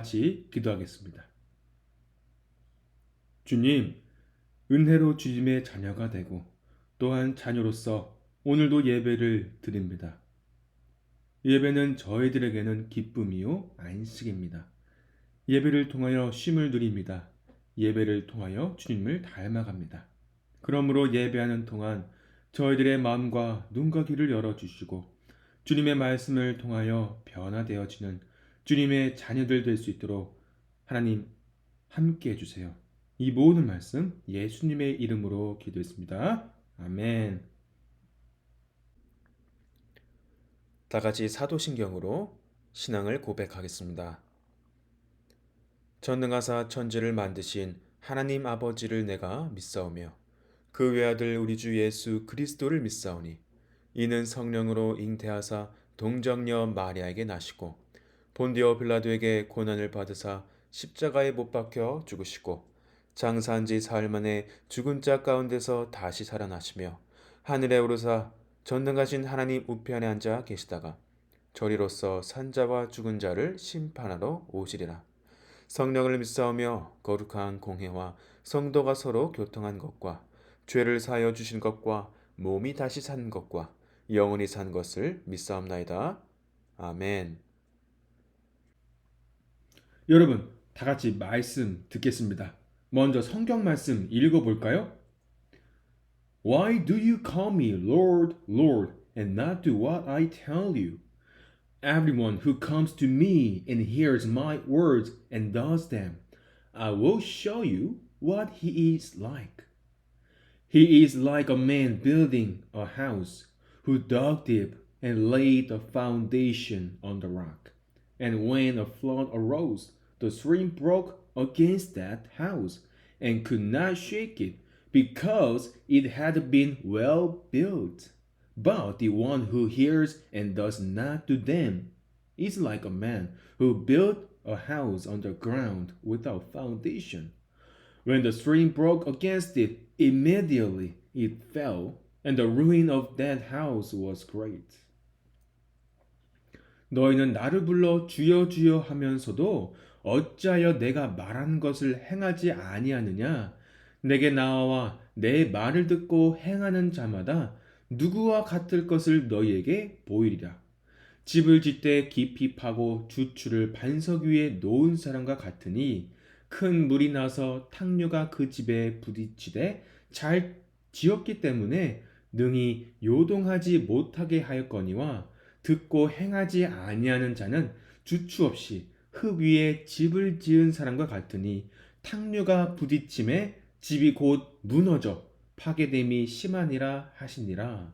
같이 기도하겠습니다. 주님, 은혜로 주님의 자녀가 되고 또한 자녀로서 오늘도 예배를 드립니다. 예배는 저희들에게는 기쁨이요 안식입니다. 예배를 통하여 쉼을 누립니다. 예배를 통하여 주님을 닮아갑니다. 그러므로 예배하는 동안 저희들의 마음과 눈과 귀를 열어주시고 주님의 말씀을 통하여 변화되어지는 주님의 자녀들 될 수 있도록 하나님 함께 해주세요. 이 모든 말씀 예수님의 이름으로 기도했습니다. 아멘. 다 같이 사도신경으로 신앙을 고백하겠습니다. 전능하사 천지를 만드신 하나님 아버지를 내가 믿사오며 그 외아들 우리 주 예수 그리스도를 믿사오니 이는 성령으로 잉태하사 동정녀 마리아에게 나시고 본디오 빌라도에게 고난을 받으사 십자가에 못 박혀 죽으시고 장사한 지 사흘 만에 죽은 자 가운데서 다시 살아나시며 하늘에 오르사 전능하신 하나님 우편에 앉아 계시다가 저리로서 산자와 죽은 자를 심판하러 오시리라. 성령을 믿사오며 거룩한 공회와 성도가 서로 교통한 것과 죄를 사하여 주신 것과 몸이 다시 산 것과 영원히 산 것을 믿사옵나이다. 아멘. 여러분, 다 같이 말씀 듣겠습니다. 먼저 성경 말씀 읽어볼까요? Why do you call me Lord, Lord, and not do what I tell you? Everyone who comes to me and hears my words and does them, I will show you what he is like. He is like a man building a house who dug deep and laid the foundation on the rock. And when a flood arose, the stream broke against that house and could not shake it because it had been well built. But the one who hears and does not do them is like a man who built a house on the ground without foundation. When the stream broke against it, immediately it fell, and the ruin of that house was great. 너희는 나를 불러 주여 주여 하면서도 어찌하여 내가 말한 것을 행하지 아니하느냐? 내게 나와 내 말을 듣고 행하는 자마다 누구와 같을 것을 너희에게 보이리라. 집을 짓되 깊이 파고 주추를 반석 위에 놓은 사람과 같으니 큰 물이 나서 탕류가 그 집에 부딪히되 잘 지었기 때문에 능히 요동하지 못하게 하였거니와 듣고 행하지 아니하는 자는 주추 없이 흙 위에 집을 지은 사람과 같으니 탕류가 부딪힘에 집이 곧 무너져 파괴됨이 심하니라 하시니라.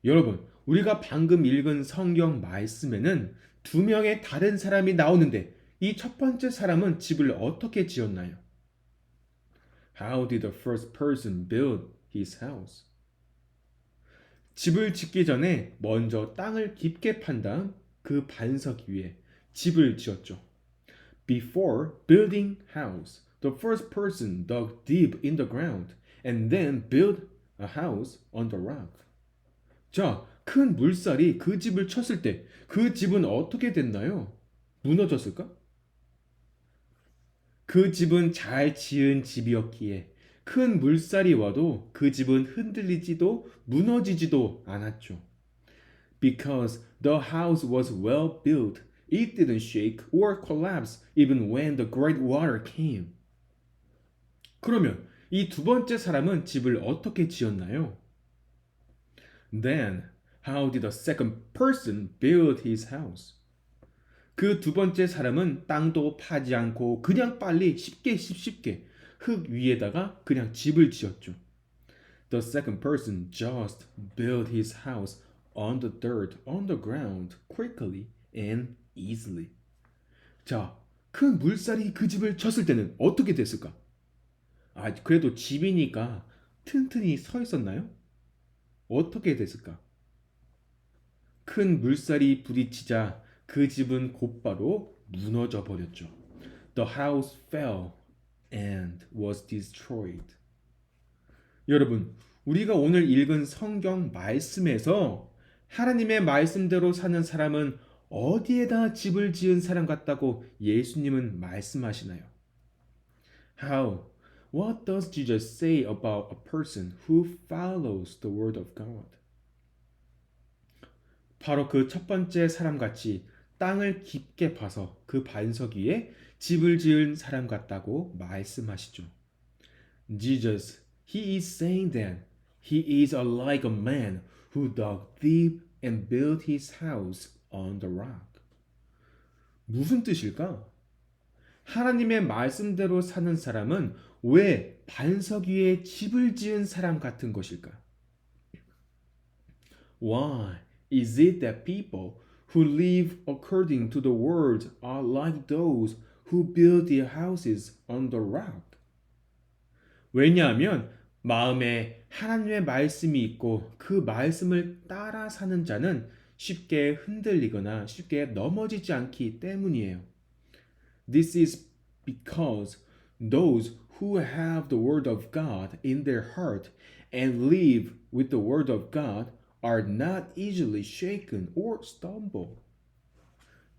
여러분, 우리가 방금 읽은 성경 말씀에는 두 명의 다른 사람이 나오는데 이 첫 번째 사람은 집을 어떻게 지었나요? How did the first person build his house? 집을 짓기 전에 먼저 땅을 깊게 판 다음 그 반석 위에 집을 지었죠. Before building house, the first person dug deep in the ground and then built a house on the rock. 자, 큰 물살이 그 집을 쳤을 때 그 집은 어떻게 됐나요? 무너졌을까? 그 집은 잘 지은 집이었기에 큰 물살이 와도 그 집은 흔들리지도 무너지지도 않았죠. Because the house was well built, it didn't shake or collapse even when the great water came. 그러면 이 두 번째 사람은 집을 어떻게 지었나요? Then, how did the second person build his house? 그 두 번째 사람은 땅도 파지 않고 그냥 빨리 쉽게 흙 위에다가 그냥 집을 지었죠. The second person just built his house on the dirt, on the ground, quickly and easily. 자, 큰 물살이 그 집을 쳤을 때는 어떻게 됐을까? 그래도 집이니까 튼튼히 서 있었나요? 어떻게 됐을까? 큰 물살이 부딪히자 그 집은 곧바로 무너져 버렸죠. The house fell and was destroyed. 여러분, 우리가 오늘 읽은 성경 말씀에서 하나님의 말씀대로 사는 사람은 어디에다 집을 지은 사람 같다고 예수님은 말씀하시나요? How? What does Jesus say about a person who follows the word of God? 바로 그 첫 번째 사람같이 땅을 깊게 파서 그 반석 위에 집을 지은 사람 같다고 말씀하시죠. Jesus, he is saying that he is like a man who dug deep and built his house on the rock. 무슨 뜻일까? 하나님의 말씀대로 사는 사람은 왜 반석 위에 집을 지은 사람 같은 것일까? Why is it that people who live according to the word are like those who build their houses on the rock? 왜냐하면 마음에 하나님의 말씀이 있고 그 말씀을 따라 사는 자는 쉽게 흔들리거나 쉽게 넘어지지 않기 때문이에요. This is because those who have the word of God in their heart and live with the word of God are not easily shaken or stumble.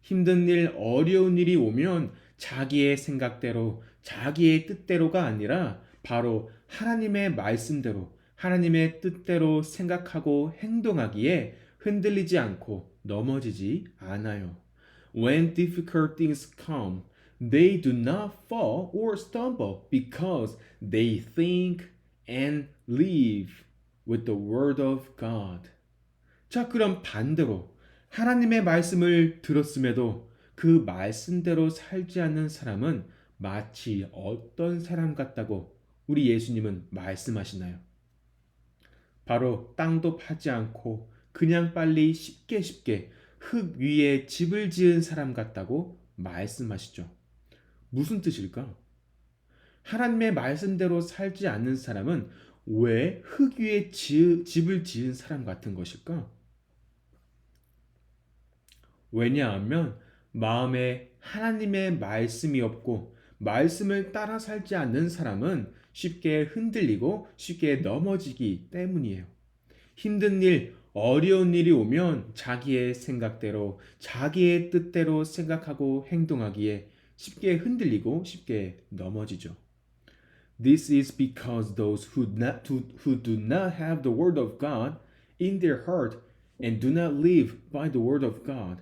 힘든 일, 어려운 일이 오면 자기의 생각대로, 자기의 뜻대로가 아니라 바로 하나님의 말씀대로, 하나님의 뜻대로 생각하고 행동하기에 흔들리지 않고 넘어지지 않아요. When difficult things come, they do not fall or stumble because they think and live with the word of God. 자, 그럼 반대로 하나님의 말씀을 들었음에도 그 말씀대로 살지 않는 사람은 마치 어떤 사람 같다고 우리 예수님은 말씀하시나요? 바로 땅도 파지 않고 그냥 빨리 쉽게 흙 위에 집을 지은 사람 같다고 말씀하시죠. 무슨 뜻일까? 하나님의 말씀대로 살지 않는 사람은 왜 흙 위에 집을 지은 사람 같은 것일까? 왜냐하면 마음에 하나님의 말씀이 없고 말씀을 따라 살지 않는 사람은 쉽게 흔들리고 쉽게 넘어지기 때문이에요. 힘든 일, 어려운 일이 오면 자기의 생각대로, 자기의 뜻대로 생각하고 행동하기에 쉽게 흔들리고 쉽게 넘어지죠. This is because those who do not have the word of God in their heart and do not live by the word of God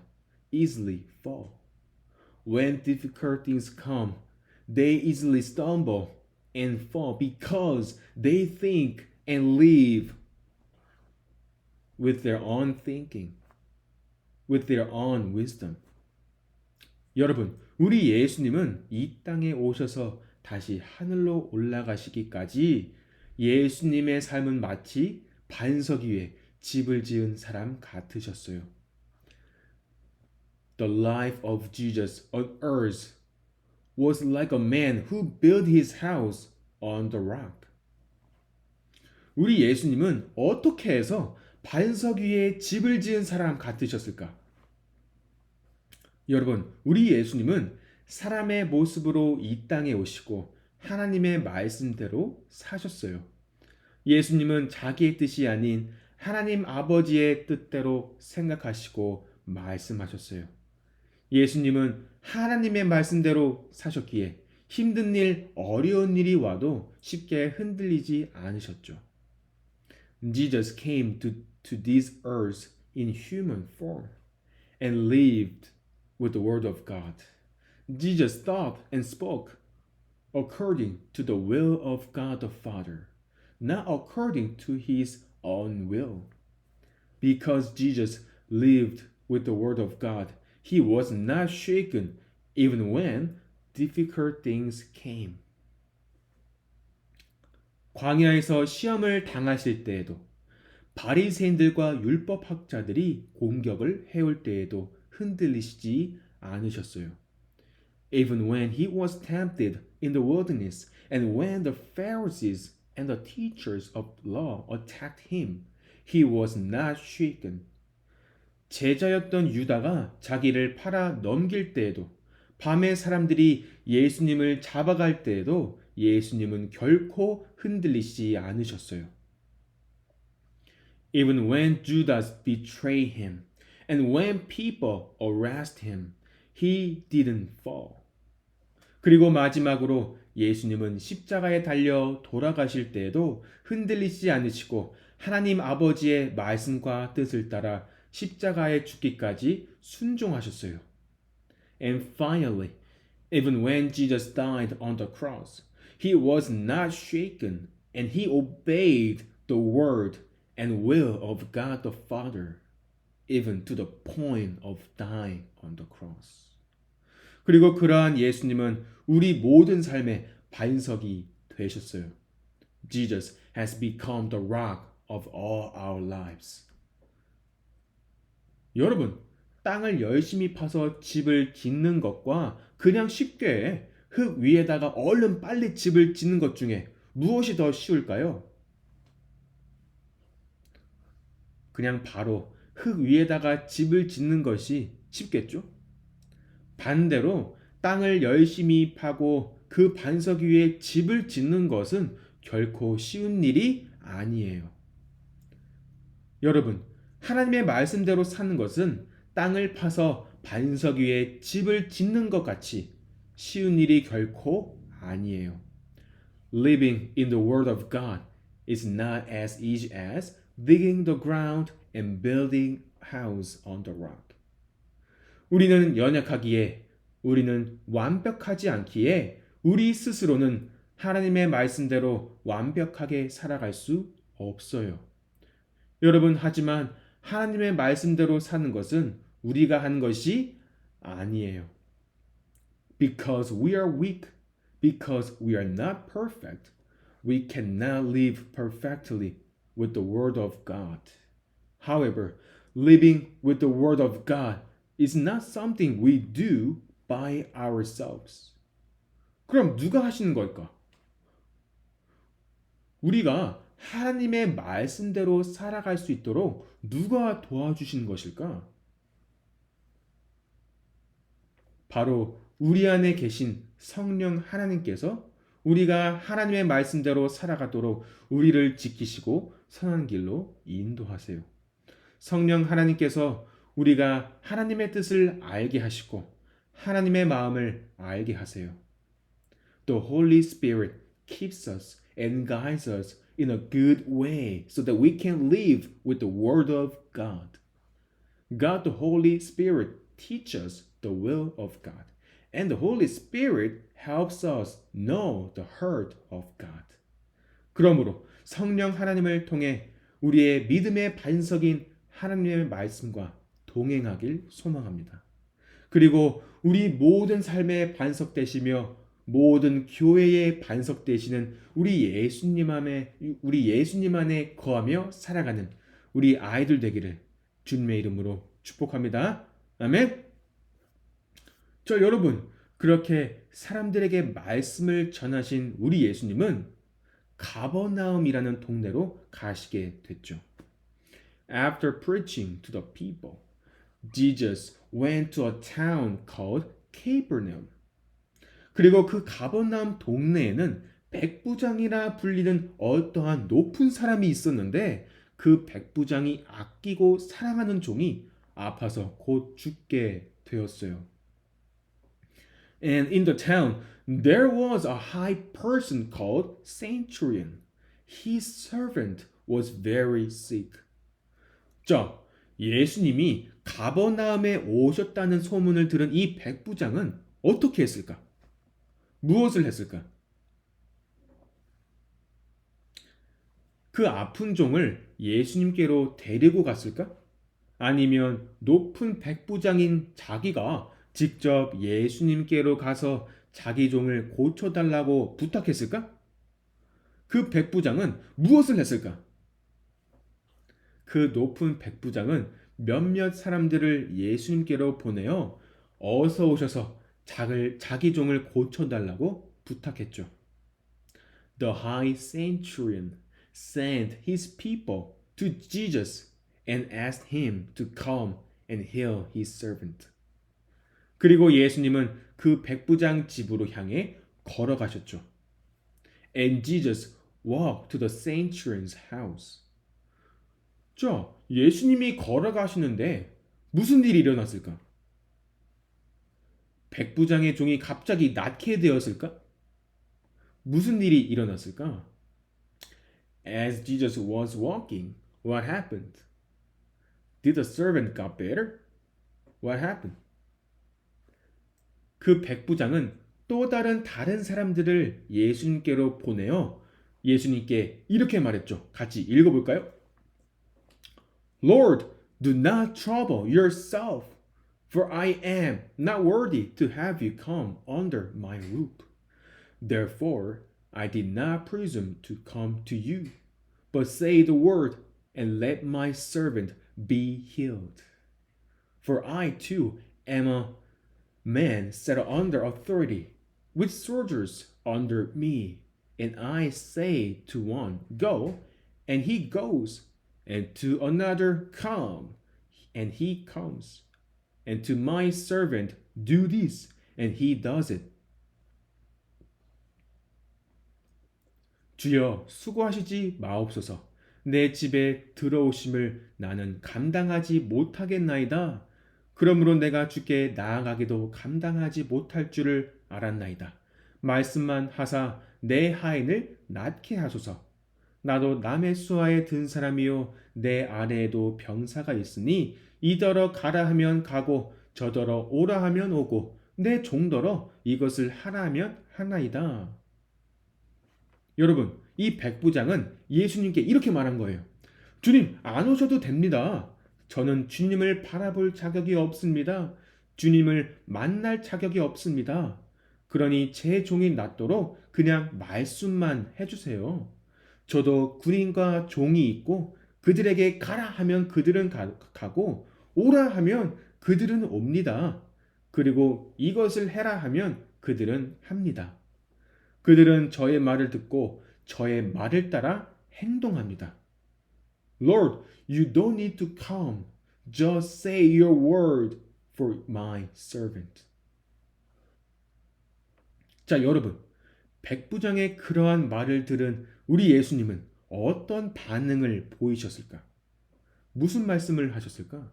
easily fall. When difficulties come, they easily stumble and fall because they think and live with their own thinking, with their own wisdom. 여러분, 우리 예수님은 이 땅에 오셔서 다시 하늘로 올라가시기까지 예수님의 삶은 마치 반석 위에 집을 지은 사람 같으셨어요. The life of Jesus on earth was like a man who built his house on the rock. 우리 예수님은 어떻게 해서 반석 위에 집을 지은 사람 같으셨을까? 여러분, 우리 예수님은 사람의 모습으로 이 땅에 오시고 하나님의 말씀대로 사셨어요. 예수님은 자기의 뜻이 아닌 하나님 아버지의 뜻대로 생각하시고 말씀하셨어요. 예수님은 하나님의 말씀대로 사셨기에 힘든 일, 어려운 일이 와도 쉽게 흔들리지 않으셨죠. Jesus came to this earth in human form and lived with the word of God. Jesus thought and spoke according to the will of God the Father, not according to his own will. Because Jesus lived with the word of God, he was not shaken even when difficult things came. 광야에서 시험을 당하실 때에도 바리새인들과 율법학자들이 공격을 해올 때에도 흔들리시지 않으셨어요. Even when he was tempted in the wilderness and when the Pharisees and the teachers of law attacked him, he was not shaken. 제자였던 유다가 자기를 팔아 넘길 때에도 밤에 사람들이 예수님을 잡아갈 때에도 예수님은 결코 흔들리지 않으셨어요. Even when Judas betrayed him, And when people arrested him, he didn't fall. 그리고 마지막으로 예수님은 십자가에 달려 돌아가실 때에도 흔들리지 않으시고 하나님 아버지의 말씀과 뜻을 따라 십자가에 죽기까지 순종하셨어요. And finally, even when Jesus died on the cross, he was not shaken and he obeyed the word and will of God the Father, even to the point of dying on the cross. 그리고 그러한 예수님은 우리 모든 삶의 반석이 되셨어요. Jesus has become the rock of all our lives. 여러분, 땅을 열심히 파서 집을 짓는 것과 그냥 쉽게 흙 위에다가 얼른 빨리 집을 짓는 것 중에 무엇이 더 쉬울까요? 그냥 바로 흙 위에다가 집을 짓는 것이 쉽겠죠? 반대로 땅을 열심히 파고 그 반석 위에 집을 짓는 것은 결코 쉬운 일이 아니에요. 여러분, 하나님의 말씀대로 사는 것은 땅을 파서 반석 위에 집을 짓는 것 같이 쉬운 일이 결코 아니에요. Living in the Word of God is not as easy as digging the ground and building a house on the rock. 우리는 연약하기에, 우리는 완벽하지 않기에 우리 스스로는 하나님의 말씀대로 완벽하게 살아갈 수 없어요. 여러분, 하지만 하나님의 말씀대로 사는 것은 우리가 한 것이 아니에요. Because we are weak, because we are not perfect, we cannot live perfectly with the Word of God. However, living with the Word of God is not something we do by ourselves. 그럼 누가 하시는 걸까? 우리가 하나님의 말씀대로 살아갈 수 있도록 누가 도와주시는 것일까? 바로 우리 안에 계신 성령 하나님께서 우리가 하나님의 말씀대로 살아가도록 우리를 지키시고 선한 길로 인도하세요. 성령 하나님께서 우리가 하나님의 뜻을 알게 하시고 하나님의 마음을 알게 하세요. The Holy Spirit keeps us and guides us in a good way so that we can live with the Word of God. God the Holy Spirit teaches the will of God. And the Holy Spirit helps us know the heart of God. 그러므로 성령 하나님을 통해 우리의 믿음의 반석인 하나님의 말씀과 동행하길 소망합니다. 그리고 우리 모든 삶의 반석 되시며 모든 교회의 반석 되시는 우리 예수님 안에 거하며 살아가는 우리 아이들 되기를 주님의 이름으로 축복합니다. 아멘. 여러분, 그렇게 사람들에게 말씀을 전하신 우리 예수님은 가버나움이라는 동네로 가시게 됐죠. After preaching to the people, Jesus went to a town called Capernaum. 그리고 그 가버나움 동네에는 백부장이라 불리는 어떠한 높은 사람이 있었는데 그 백부장이 아끼고 사랑하는 종이 아파서 곧 죽게 되었어요. And in the town there was a high person called Centurion. His servant was very sick. 예수님이 가버나움에 오셨다는 소문을 들은 이 백부장은 어떻게 했을까? 무엇을 했을까? 그 아픈 종을 예수님께로 데리고 갔을까? 아니면 높은 백부장인 자기가 직접 예수님께로 가서 자기 종을 고쳐달라고 부탁했을까? 그 백부장은 무엇을 했을까? 그 높은 백부장은 몇몇 사람들을 예수님께로 보내어 어서 오셔서 자기 종을 고쳐달라고 부탁했죠. The high centurion sent his people to Jesus and asked him to come and heal his servant. 그리고 예수님은 그 백부장 집으로 향해 걸어가셨죠. And Jesus walked to the centurion's house. 예수님이 걸어가시는데 무슨 일이 일어났을까? 백부장의 종이 갑자기 낫게 되었을까? 무슨 일이 일어났을까? As Jesus was walking, what happened? Did the servant got better? What happened? 그 백부장은 또 다른 사람들을 예수님께로 보내어 예수님께 이렇게 말했죠. 같이 읽어볼까요? Lord, do not trouble yourself, for I am not worthy to have you come under my roof. Therefore, I did not presume to come to you, but say the word, and let my servant be healed. For I too am a man set under authority, with soldiers under me. And I say to one, Go, and he goes, and to another, Come, and he comes, and to my servant, Do this, and he does it. 주여, 수고하시지 마옵소서. 내 집에 들어오심을 나는 감당하지 못하겠나이다. 그러므로 내가 주께 나아가기도 감당하지 못할 줄을 알았나이다. 말씀만 하사 내 하인을 낫게 하소서. 나도 남의 수하에 든 사람이요 내 아래에도 병사가 있으니 이더러 가라 하면 가고 저더러 오라 하면 오고 내 종더러 이것을 하라 하면 하나이다. 여러분, 이 백부장은 예수님께 이렇게 말한 거예요. 주님, 안 오셔도 됩니다. 저는 주님을 바라볼 자격이 없습니다. 주님을 만날 자격이 없습니다. 그러니 제 종이 낫도록 그냥 말씀만 해주세요. 저도 군인과 종이 있고 그들에게 가라 하면 그들은 가고 오라 하면 그들은 옵니다. 그리고 이것을 해라 하면 그들은 합니다. 그들은 저의 말을 듣고 저의 말을 따라 행동합니다. Lord, you don't need to come. Just say your word for my servant. 자, 여러분. 백부장의 그러한 말을 들은 우리 예수님은 어떤 반응을 보이셨을까? 무슨 말씀을 하셨을까?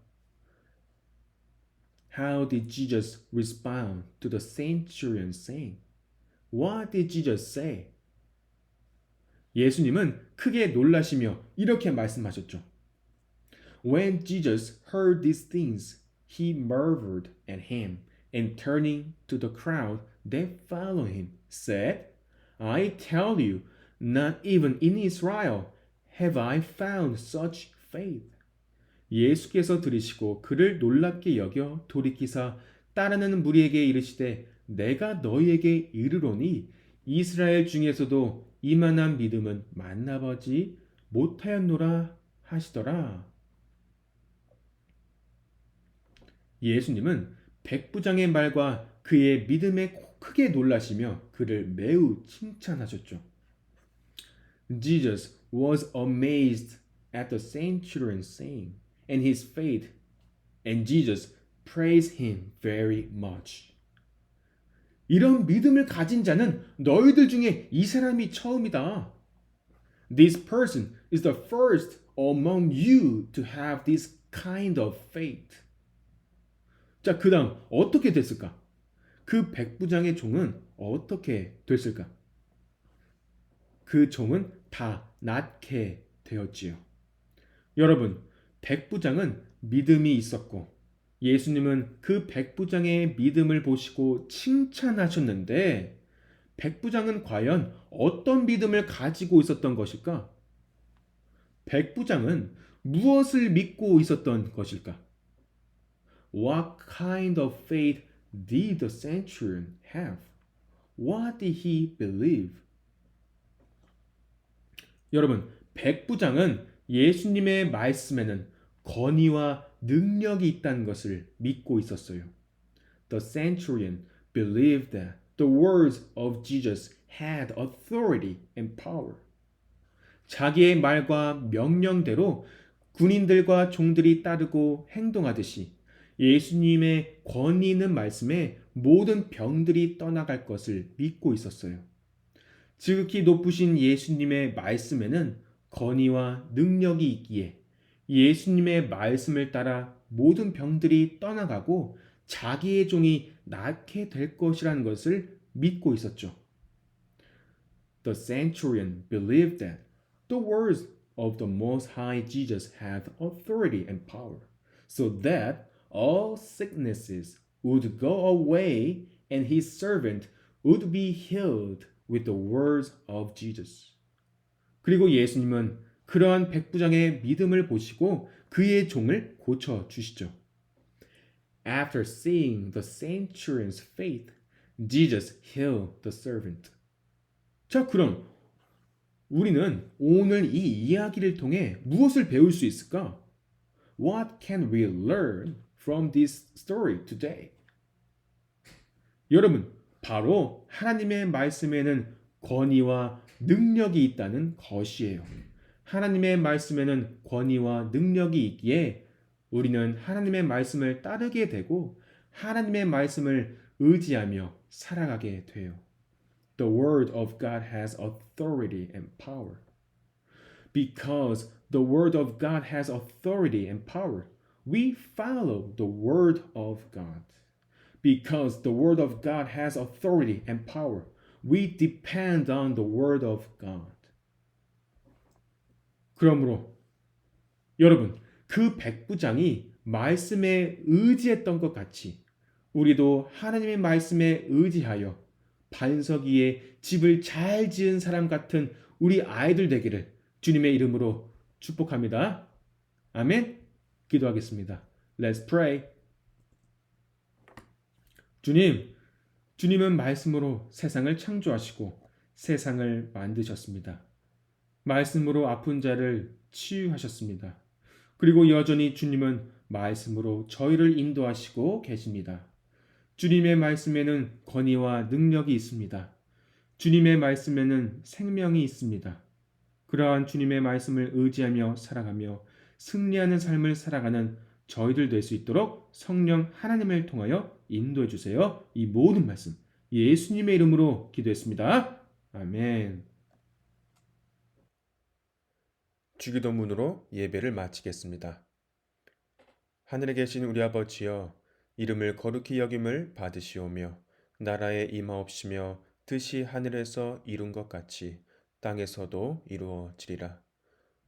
How did Jesus respond to the centurion saying? What did Jesus say? 예수님은 크게 놀라시며 이렇게 말씀하셨죠. When Jesus heard these things, he marveled at him, and turning to the crowd that followed him, said, I tell you, not even in Israel have I found such faith. 예수께서 들으시고 그를 놀랍게 여겨 돌이키사 따르는 무리에게 이르시되 내가 너희에게 이르노니 이스라엘 중에서도 이만한 믿음은 만나보지 못하였노라 하시더라. 예수님은 백부장의 말과 그의 믿음에 크게 놀라시며 그를 매우 칭찬하셨죠. Jesus was amazed at the centurion's saying and his faith, and Jesus praised him very much. 이런 믿음을 가진 자는 너희들 중에 이 사람이 처음이다. This person is the first among you to have this kind of faith. 자, 그 다음 어떻게 됐을까? 그 백부장의 종은 어떻게 됐을까? 그 종은 다 낫게 되었지요. 여러분, 백부장은 믿음이 있었고 예수님은 그 백부장의 믿음을 보시고 칭찬하셨는데 백부장은 과연 어떤 믿음을 가지고 있었던 것일까? 백부장은 무엇을 믿고 있었던 것일까? What kind of faith did the centurion have? What did he believe? 여러분, 백부장은 예수님의 말씀에는 권위와 능력이 있다는 것을 믿고 있었어요. The centurion believed that the words of Jesus had authority and power. 자기의 말과 명령대로 군인들과 종들이 따르고 행동하듯이 예수님의 권위 있는 말씀에 모든 병들이 떠나갈 것을 믿고 있었어요. 지극히 높으신 예수님의 말씀에는 권위와 능력이 있기에 예수님의 말씀을 따라 모든 병들이 떠나가고 자기의 종이 낫게 될 것이라는 것을 믿고 있었죠. The centurion believed that the words of the Most High Jesus had authority and power, so that all sicknesses would go away and his servant would be healed with the words of Jesus. 그리고 예수님은 그러한 백부장의 믿음을 보시고 그의 종을 고쳐 주시죠. After seeing the centurion's faith, Jesus healed the servant. 자, 그럼 우리는 오늘 이 이야기를 통해 무엇을 배울 수 있을까? What can we learn from this story today? 여러분, 바로 하나님의 말씀에는 권위와 능력이 있다는 것이에요. 하나님의 말씀에는 권위와 능력이 있기에 우리는 하나님의 말씀을 따르게 되고 하나님의 말씀을 의지하며 살아가게 돼요. The word of God has authority and power. Because the word of God has authority and power, we follow the word of God. Because the word of God has authority and power, we depend on the word of God. 그러므로 여러분, 그 백부장이 말씀에 의지했던 것 같이 우리도 하나님의 말씀에 의지하여 반석 위에 집을 잘 지은 사람 같은 우리 아이들 되기를 주님의 이름으로 축복합니다. 아멘. 기도하겠습니다. Let's pray. 주님은 말씀으로 세상을 창조하시고 세상을 만드셨습니다. 말씀으로 아픈 자를 치유하셨습니다. 그리고 여전히 주님은 말씀으로 저희를 인도하시고 계십니다. 주님의 말씀에는 권위와 능력이 있습니다. 주님의 말씀에는 생명이 있습니다. 그러한 주님의 말씀을 의지하며 살아가며 승리하는 삶을 살아가는 저희들 될 수 있도록 성령 하나님을 통하여 인도해 주세요. 이 모든 말씀 예수님의 이름으로 기도했습니다. 아멘. 주기도문으로 예배를 마치겠습니다. 하늘에 계신 우리 아버지여, 이름을 거룩히 여김을 받으시오며 나라에 임하옵시며 뜻이 하늘에서 이룬 것 같이 땅에서도 이루어지리라.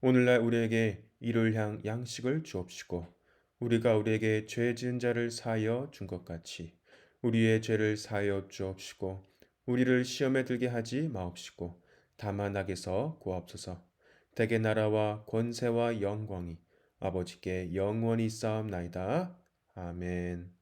오늘날 우리에게 이를 향 양식을 주옵시고 우리가 우리에게 죄 지은 자를 사하여 준 것 같이 우리의 죄를 사하여 주옵시고 우리를 시험에 들게 하지 마옵시고 다만 악에서 구하옵소서. 대개 나라와 권세와 영광이 아버지께 영원히 쌓옵나이다. 아멘.